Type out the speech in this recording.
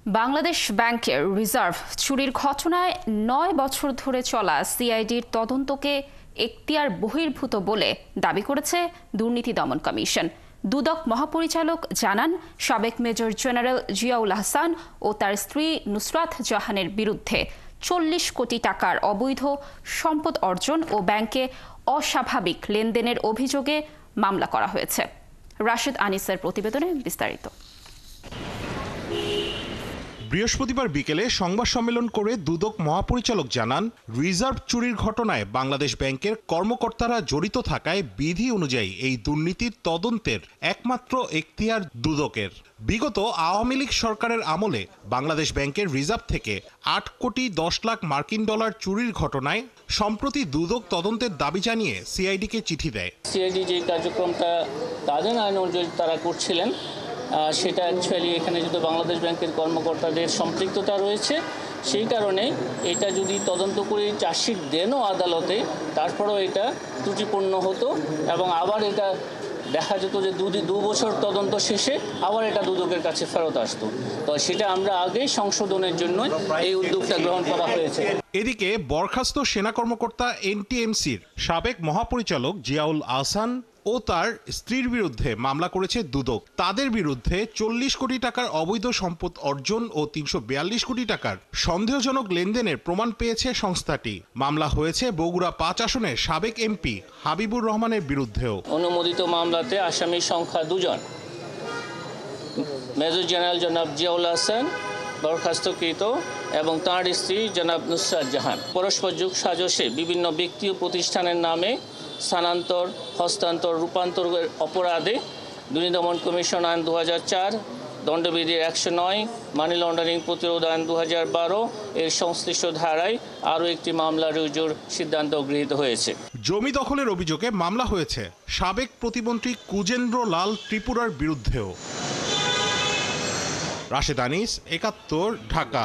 বাংলাদেশ ব্যাংকের রিজার্ভ চুরির ঘটনায় ৯ বছর ধরে চলা সিআইডির তদন্তকে এখতিয়ার বহির্ভূত বলে দাবি করেছে দুর্নীতি দমন কমিশন। দুদক মহাপরিচালক জানান, সাবেক মেজর জেনারেল জিয়াউল আহসান ও তার স্ত্রী নুসরাত জাহানের বিরুদ্ধে ৪০ কোটি টাকার অবৈধ সম্পদ অর্জন ও ব্যাংকে অস্বাভাবিক লেনদেনের অভিযোগে মামলা করা হয়েছে। রাশেদ আনিসের প্রতিবেদনে বিস্তারিত। বৃহস্পতিবার বিকেলে সংবাদ সম্মেলন করে দুদক মহাপরিচালক জানান, রিজার্ভ চুরির ঘটনায় বাংলাদেশ ব্যাংকের কর্মকর্তারা জড়িত থাকায় বিধি অনুযায়ী এই দুর্নীতির তদন্তের একমাত্র এখতিয়ার দুদকের। বিগত আওয়ামী লীগ সরকারের আমলে বাংলাদেশ ব্যাংকের রিজার্ভ থেকে ৮ কোটি ১০ লাখ মার্কিন ডলার চুরির ঘটনায় সম্প্রতি দুদক তদন্তের দাবি জানিয়ে সিআইডিকে চিঠি দেয়। সিআইডি যে কার্যক্রমটা তাদের আইন অনুযায়ী তারা করছিলেন, সেটা অ্যাকচুয়ালি এখানে যদি বাংলাদেশ ব্যাংকের কর্মকর্তাদের সম্পৃক্ততা রয়েছে, সেই কারণে এটা যদি তদন্ত করে চার্জশিট দেনও আদালতে, তারপরেও এটা ত্রুটিপূর্ণ হতো এবং আবার এটা দেখা যেত যে দু বছর তদন্ত শেষে আবার এটা দুদকের কাছে ফেরত আসতো। তো সেটা আমরা আগেই সংশোধনের জন্য এই উদ্যোগটা গ্রহণ করা হয়েছে। এদিকে বরখাস্ত সেনা কর্মকর্তা এনটিএমসির সাবেক মহাপরিচালক জিয়াউল আহসান ও তার স্ত্রীর বিরুদ্ধে মামলা করেছে দুদক। তাদের বিরুদ্ধে ৪০ কোটি টাকার অবৈধ সম্পদ অর্জন ও ৩৪২ কোটি টাকার সন্দেহজনক লেনদেনের প্রমাণ পেয়েছে সংস্থাটি। মামলা হয়েছে বগুড়া ৫ আসনের সাবেক এমপি হাবিবুর রহমানের বিরুদ্ধেও। অনুমোদিত মামলাতে আসামির সংখ্যা ২ জন, মেজর জেনারেল জনাব জিয়াউল আহসান বরখাস্তকৃত এবং তাঁর স্ত্রী জনাব নুসরাত জাহান পরস্পর যোগ সাজসে বিভিন্ন ব্যক্তি ও প্রতিষ্ঠানের নামে স্থানান্তর, হস্তান্তর, রূপান্তরের অপরাধে দুর্নীতি দমন কমিশন আইন ২০০৪, দণ্ডবিধির ১০৯, মানি লন্ডারিং প্রতিরোধ আইন ২০১২ এর সংশ্লিষ্ট ধারায় আরও একটি মামলা রুজুর সিদ্ধান্ত গৃহীত হয়েছে। জমি দখলের অভিযোগে মামলা হয়েছে সাবেক প্রতিমন্ত্রী কুজেন্দ্র লাল ত্রিপুরার বিরুদ্ধেও। রাশেদ আনিস, ৭১, ঢাকা।